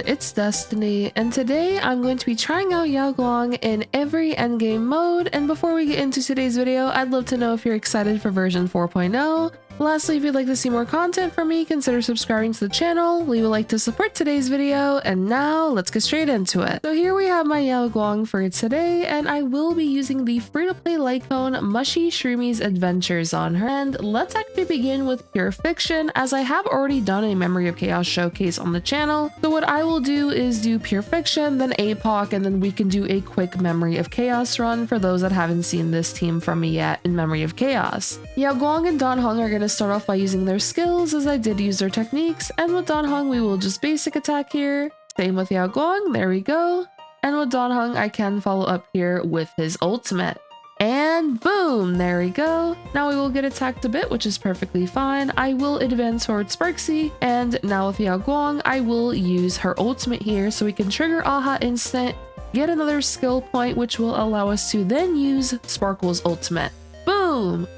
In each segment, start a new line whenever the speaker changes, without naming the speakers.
everyone, it's Destiny, and today I'm going to be trying out Yaoguang in every endgame mode. And before we get into today's video, I'd love to know if you're excited for version 4.0. Lastly, if you'd like to see more content from me, consider subscribing to the channel, leave a like to support today's video, and now let's get straight into it. So here we have my Yaoguang for today, and I will be using the free-to-play Lycone Mushy Shroomies Adventures on her. And let's actually begin with Pure Fiction, as I have already done a Memory of Chaos showcase on the channel. So what I will do is do Pure Fiction, then APOC, and then we can do a quick Memory of Chaos run for those that haven't seen this team from me yet in Memory of Chaos. Yaoguang and Dan Heng are going to start off by using their skills, as I did use their techniques, and with Dan Heng we will just basic attack here. Same with Yaoguang, there we go. And with Dan Heng I can follow up here with his ultimate. And boom, there we go. Now we will get attacked a bit, which is perfectly fine. I will advance towards Sparxie, and now with Yaoguang I will use her ultimate here so we can trigger Aha Instant, get another skill point, which will allow us to then use Sparkle's ultimate. Boom!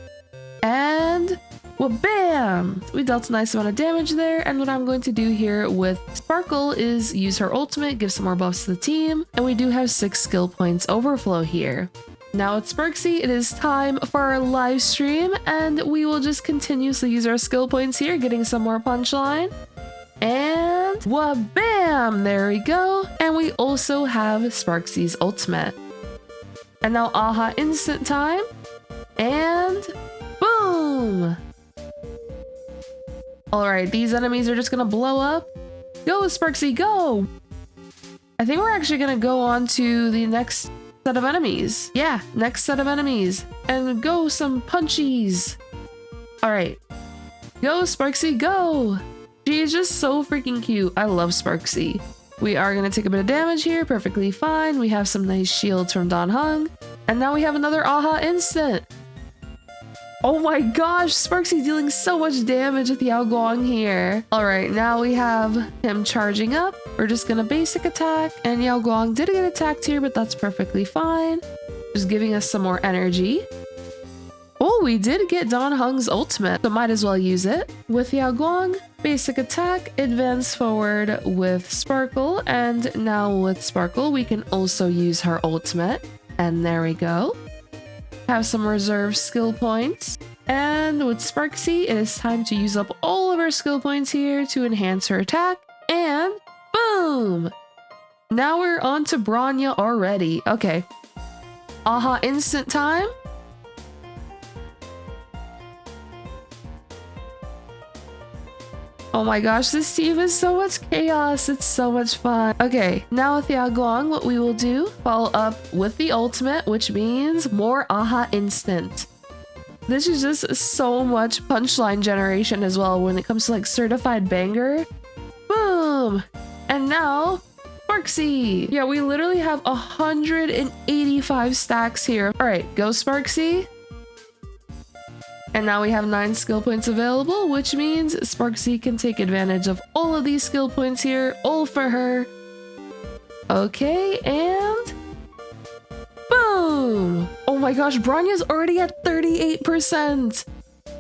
And well, bam! We dealt a nice amount of damage there, and what I'm going to do here with Sparkle is use her ultimate, give some more buffs to the team, and we do have 6 skill points overflow here. Now at Sparxie, it is time for our live stream, and we will just continuously use our skill points here, getting some more punchline. And well, bam! There we go. And we also have Sparxie's ultimate. And now Aha Instant time, and boom! Alright, these enemies are just gonna blow up. Go, Sparxie, go! I think we're actually gonna go on to the next set of enemies. Yeah, next set of enemies. And go some punchies. Alright. Go, Sparxie, go! She is just so freaking cute. I love Sparxie. We are gonna take a bit of damage here, perfectly fine. We have some nice shields from Dan Heng. And now we have another Aha Instant. Oh my gosh, Sparxie dealing so much damage with Yaoguang here. Alright, now we have him charging up. We're just gonna basic attack, and Yaoguang did get attacked here, but that's perfectly fine. Just giving us some more energy. Oh, we did get Dan Heng's ultimate, so might as well use it. With Yaoguang, basic attack, advance forward with Sparkle, and now with Sparkle, we can also use her ultimate. And there we go. Have some reserve skill points, and with Sparxie it is time to use up all of our skill points here to enhance her attack, and boom! Now we're on to Bronya already. Okay, Aha Instant time. Oh my gosh, this team is so much chaos. It's so much fun. Okay, now with Yaoguang, what we will do, follow up with the ultimate, which means more Aha Instant. This is just so much punchline generation as well when it comes to like certified banger. Boom! And now, Sparxie. Yeah, we literally have 185 stacks here. All right, go Sparxie. And now we have 9 skill points available, which means Sparxie can take advantage of all of these skill points here, all for her. Okay, and boom! Oh my gosh, Bronya's already at 38%.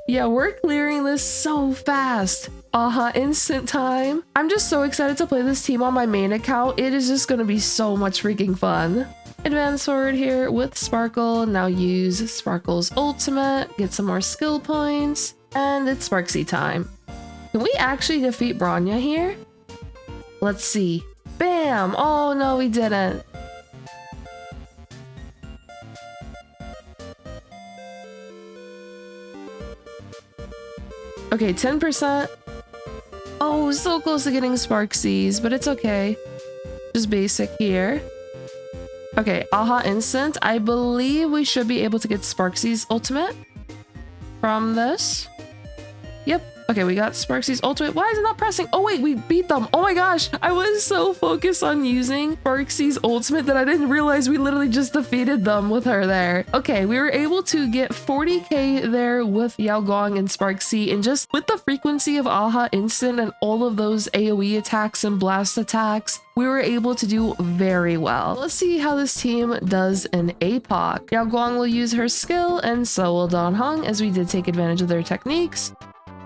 Yeah, we're clearing this so fast. Aha Instant time. I'm just so excited to play this team on my main account. It is just gonna be so much freaking fun. Advance forward here with Sparkle, now use Sparkle's ultimate, get some more skill points, and it's Sparxie time. Can we actually defeat Bronya here? Let's see. Bam! Oh no, we didn't. Okay, 10%. Oh, so close to getting Sparxie's, but it's okay. Just basic here. Okay, Aha Instant. I believe we should be able to get Sparxie's ultimate from this. Yep. Okay, we got Sparxie's ultimate. Why is it not pressing? Oh wait, we beat them. Oh my gosh, I was so focused on using Sparxie's ultimate that I didn't realize we literally just defeated them with her there. Okay, we were able to get 40k there with Yaoguang and Sparxie, and just with the frequency of Aha Instant and all of those AoE attacks and blast attacks, we were able to do very well. Let's see how this team does in APOC. Yaoguang will use her skill, and so will Dan Heng, as we did take advantage of their techniques.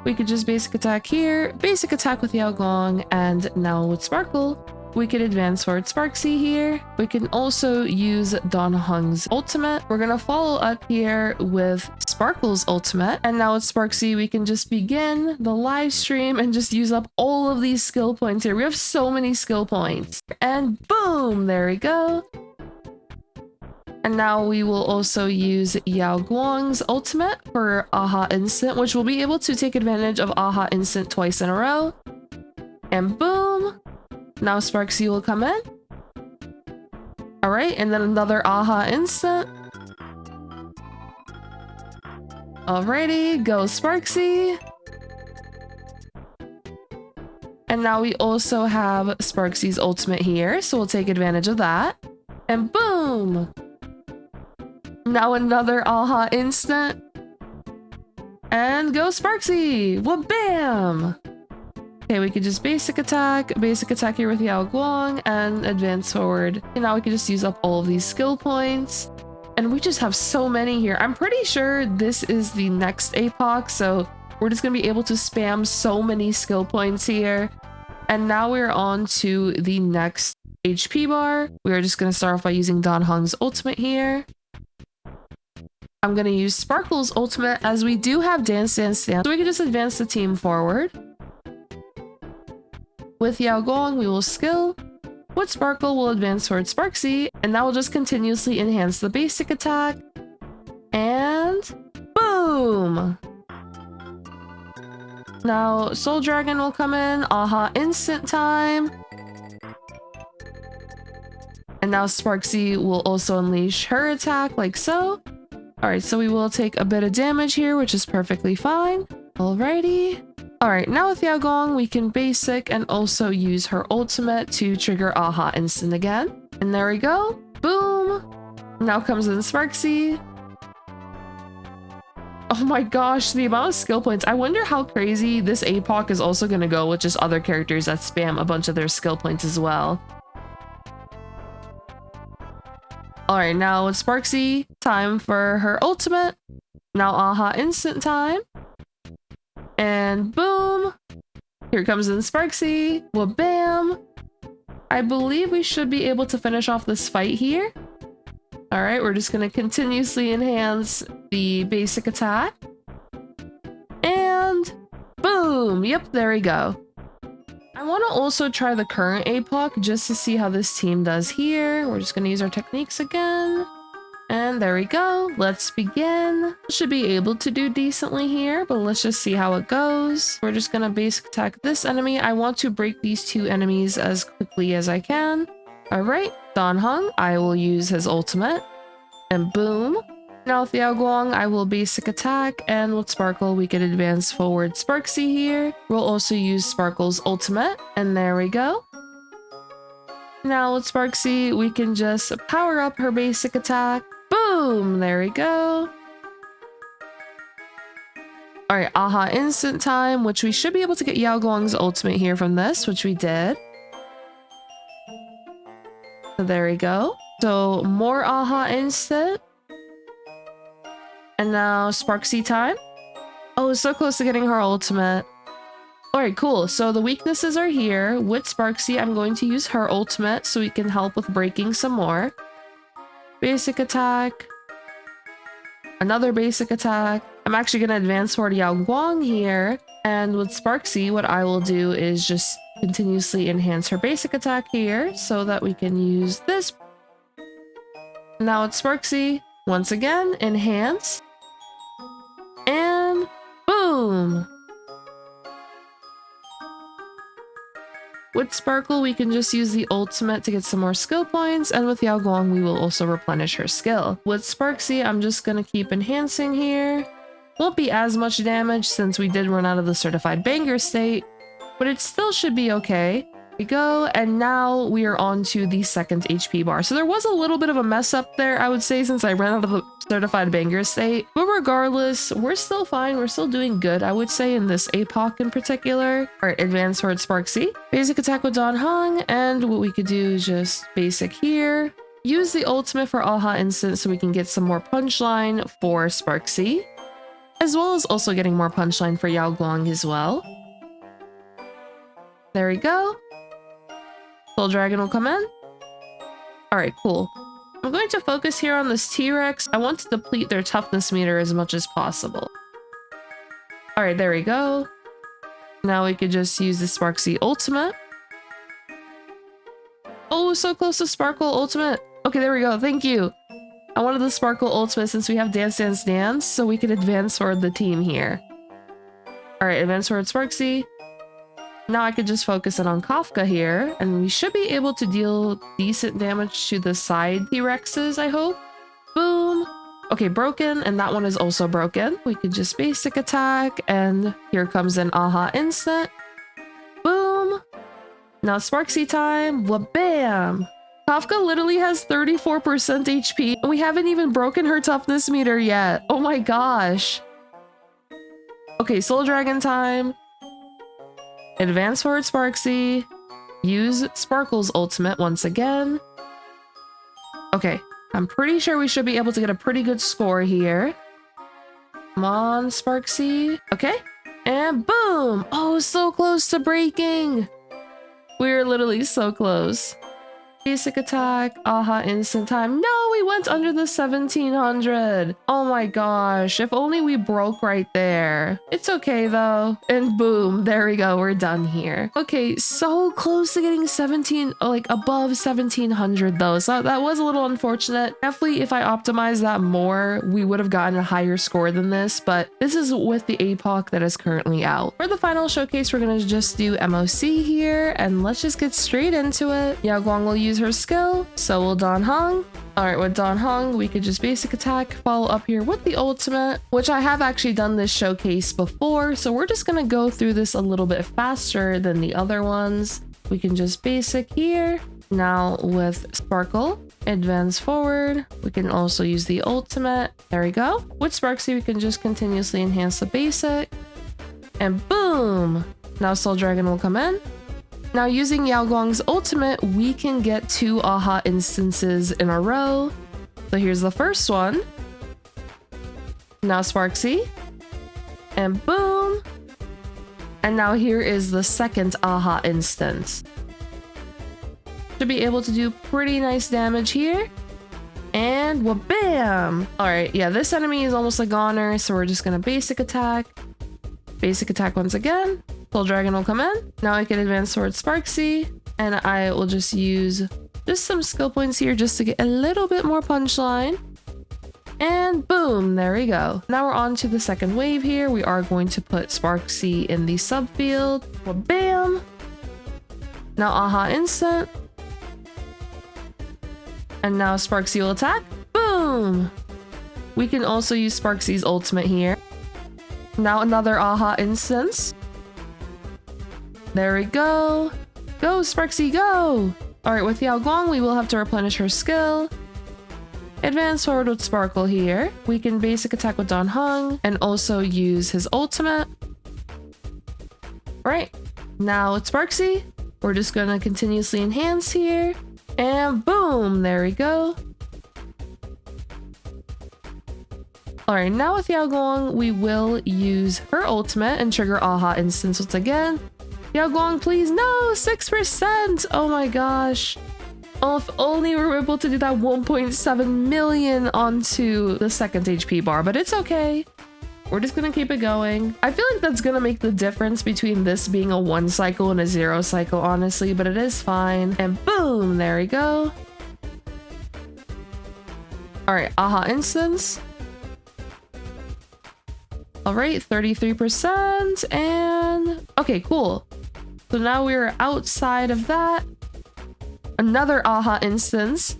We could just basic attack here, basic attack with Yaoguang, and now with Sparkle, we could advance forward Sparxie here. We can also use Dan Heng's ultimate. We're gonna follow up here with Sparkle's ultimate. And now with Sparxie, we can just begin the live stream and just use up all of these skill points here. We have so many skill points. And boom, there we go. And now we will also use Yao Guang's ultimate for Aha Instant, which will be able to take advantage of Aha Instant twice in a row. And boom! Now Sparxie will come in. Alright, and then another Aha Instant. Alrighty, go Sparxie. And now we also have Sparxie's ultimate here, so we'll take advantage of that. And boom! Now another Aha Instant. And go Sparxie! Well, bam! Okay, we could just basic attack here with Yao Guang, and advance forward. And now we can just use up all of these skill points. And we just have so many here. I'm pretty sure this is the next APOC, so we're just gonna be able to spam so many skill points here. And now we're on to the next HP bar. We are just gonna start off by using Dan Heng's ultimate here. I'm gonna use Sparkle's ultimate as we do have Dance Dance Dance, so we can just advance the team forward. With Yao Guang, we will skill. With Sparkle, we'll advance towards Sparxie, and that will just continuously enhance the basic attack. And boom! Now Soul Dragon will come in, Aha Instant time. And now Sparxie will also unleash her attack like so. Alright, so we will take a bit of damage here, which is perfectly fine. Alrighty. Alright, now with Yao Guang, we can basic and also use her ultimate to trigger Aha Instant again. And there we go. Boom! Now comes in Sparxie. Oh my gosh, the amount of skill points. I wonder how crazy this APOC is also going to go with just other characters that spam a bunch of their skill points as well. Alright, now with Sparxie, time for her ultimate. Now Aha Instant time. And boom! Here comes in Sparxie. Well, bam! I believe we should be able to finish off this fight here. Alright, we're just going to continuously enhance the basic attack. And boom! Yep, there we go. I want to also try the current APOC just to see how this team does here. We're just going to use our techniques again. And there we go. Let's begin. Should be able to do decently here, but let's just see how it goes. We're just going to basic attack this enemy. I want to break these two enemies as quickly as I can. Alright, Dan Heng, I will use his ultimate. And boom. Now with Yao Guang, I will basic attack, and with Sparkle, we can advance forward Sparxie here. We'll also use Sparkle's ultimate, and there we go. Now with Sparxie, we can just power up her basic attack. Boom! There we go. Alright, Aha Instant time, which we should be able to get Yao Guang's ultimate here from this, which we did. So there we go. So more Aha Instant. And now Sparxie time. Oh, so close to getting her ultimate. Alright, cool. So the weaknesses are here. With Sparxie, I'm going to use her ultimate so we can help with breaking some more. Basic attack. Another basic attack. I'm actually going to advance toward Yao Guang here. And with Sparxie, what I will do is just continuously enhance her basic attack here so that we can use this. Now it's Sparxie. Once again, enhance. And boom! With Sparkle, we can just use the ultimate to get some more skill points, and with Yao Guang, we will also replenish her skill. With Sparxie, I'm just gonna keep enhancing here. Won't be as much damage since we did run out of the certified banger state, but it still should be okay. There we go, and now we are on to the second HP bar. So there was a little bit of a mess up there, I would say, since I ran out of the certified banger state. But regardless, we're still fine. We're still doing good, I would say, in this APOC in particular. Alright, advance towards Sparxie. Basic attack with Dan Heng, and what we could do is just basic here. Use the ultimate for Aha Instant so we can get some more punchline for Sparxie, as well as also getting more punchline for Yao Guang as well. There we go. Soul Dragon will come in. All right, cool. I'm going to focus here on this T-Rex. I want to deplete their toughness meter as much as possible. All right, there we go. Now we could just use the Sparxie ultimate. Oh, so close to Sparkle ultimate. Okay, there we go. Thank you. I wanted the Sparkle ultimate since we have Dance Dance Dance, so we could advance toward the team here. All right, advance toward Sparxie. Now I could just focus in on Kafka here, and we should be able to deal decent damage to the side T-Rexes, I hope. Boom. Okay, broken, and that one is also broken. We could just basic attack, and here comes an Aha instant. Boom. Now Sparxie time. Wha-bam. Kafka literally has 34% HP, and we haven't even broken her toughness meter yet. Oh my gosh. Okay, Soul Dragon time. Advance forward Sparxie. Use Sparkle's ultimate once again. Okay, I'm pretty sure we should be able to get a pretty good score here. Come on, Sparxie. Okay, and boom! Oh, so close to breaking! We're literally so close. Basic attack, Aha instant time. No, we went under the 1700. Oh my gosh, if only we broke right there. It's okay though. And boom, there we go, we're done here. Okay, so close to getting above 1700 though, so that was a little unfortunate. Definitely if I optimized that more, we would have gotten a higher score than this, but this is with the APOC that is currently out. For the final showcase, we're gonna just do MOC here, and let's just get straight into it. Yao Guang will use her skill, so will Dan Heng. Alright, with Dan Heng, we could just basic attack, follow up here with the ultimate, which I have actually done this showcase before, so we're just gonna go through this a little bit faster than the other ones. We can just basic here. Now with Sparkle, advance forward. We can also use the ultimate. There we go. With Sparxie, we can just continuously enhance the basic. And boom! Now Soul Dragon will come in. Now using Yao Guang's ultimate, we can get 2 Aha instances in a row. So here's the first one. Now Sparxie. And boom! And now here is the second Aha instance. Should be able to do pretty nice damage here. And wha-bam! Alright, yeah, this enemy is almost a goner, so we're just gonna basic attack. Basic attack once again. Soul Dragon will come in. Now I can advance towards Sparxie, and I will just use some skill points here just to get a little bit more punchline. And boom, there we go. Now we're on to the second wave here. We are going to put Sparxie in the subfield. Well, bam! Now Aha instant. And now Sparxie will attack. Boom! We can also use Sparxie's ultimate here. Now another Aha instance. There we go. Go, Sparxie, go! Alright, with Yao Guang, we will have to replenish her skill. Advance forward with Sparkle here. We can basic attack with Dan Heng and also use his ultimate. Alright, now with Sparxie, we're just gonna continuously enhance here. And boom, there we go. Alright, now with Yao Guang, we will use her ultimate and trigger Aha instance once again. Yao Guang, please, no, 6%! Oh my gosh. Oh, if only we were able to do that 1.7 million onto the second HP bar, but it's okay. We're just gonna keep it going. I feel like that's gonna make the difference between this being a 1 cycle and a 0 cycle, honestly, but it is fine. And boom, there we go. Alright, Aha instance. Alright, 33%, and okay, cool. So now we're outside of that. Another Aha instance.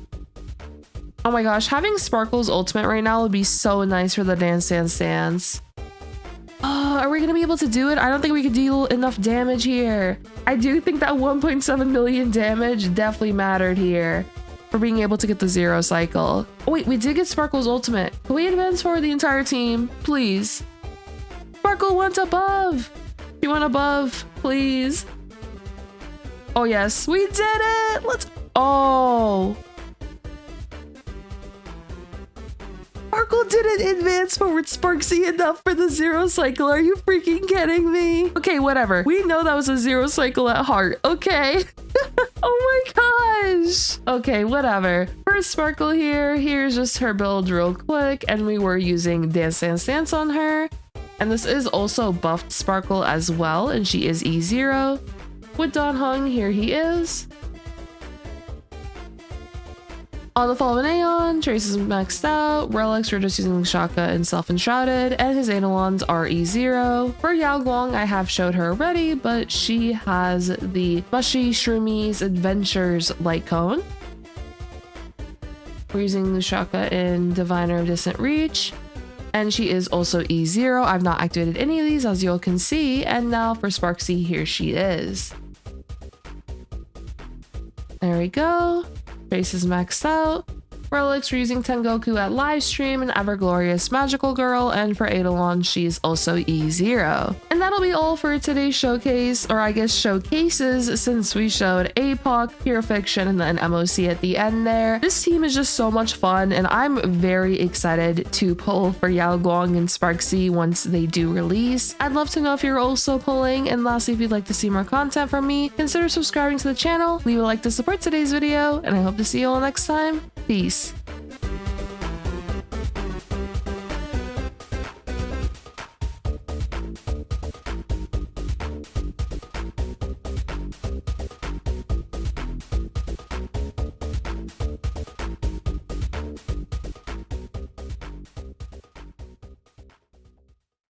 Oh my gosh, having Sparkle's ultimate right now would be so nice for the Dance Dance Dance. Oh, are we gonna be able to do it? I don't think we could deal enough damage here. I do think that 1.7 million damage definitely mattered here for being able to get the 0 cycle. Oh wait, we did get Sparkle's ultimate. Can we advance for the entire team, please? Sparkle went above. She went above, please. Oh yes, we did it! Let's... Oh! Sparkle didn't advance forward Sparxie enough for the 0 cycle. Are you freaking kidding me? Okay, whatever. We know that was a 0 cycle at heart. Okay. Oh my gosh. Okay, whatever. First Sparkle here. Here's just her build real quick. And we were using Dance Dance Dance on her. And this is also buffed Sparkle as well. And she is E0. With Don Hung, here he is. On the fall of an Aeon, Trace is maxed out, Relics we're just using Shaka and Self-Enshrouded, and his Eidolons are E0. For Yao Guang, I have showed her already, but she has the Mushy Shroomies Adventures Light Cone. We're using Shaka in Diviner of Distant Reach, and she is also E0. I've not activated any of these, as you all can see, and now for Sparxie, here she is. There we go. Face is maxed out. Relics, we're using Tengoku at livestream and Everglorious Magical Girl, and for Eidolon, she's also E0. And that'll be all for today's showcase, or I guess showcases, since we showed APOC, Pure Fiction, and then MOC at the end there. This team is just so much fun, and I'm very excited to pull for Yao Guang and Sparxie once they do release. I'd love to know if you're also pulling, and lastly, if you'd like to see more content from me, consider subscribing to the channel, leave a like to support today's video, and I hope to see you all next time. Peace.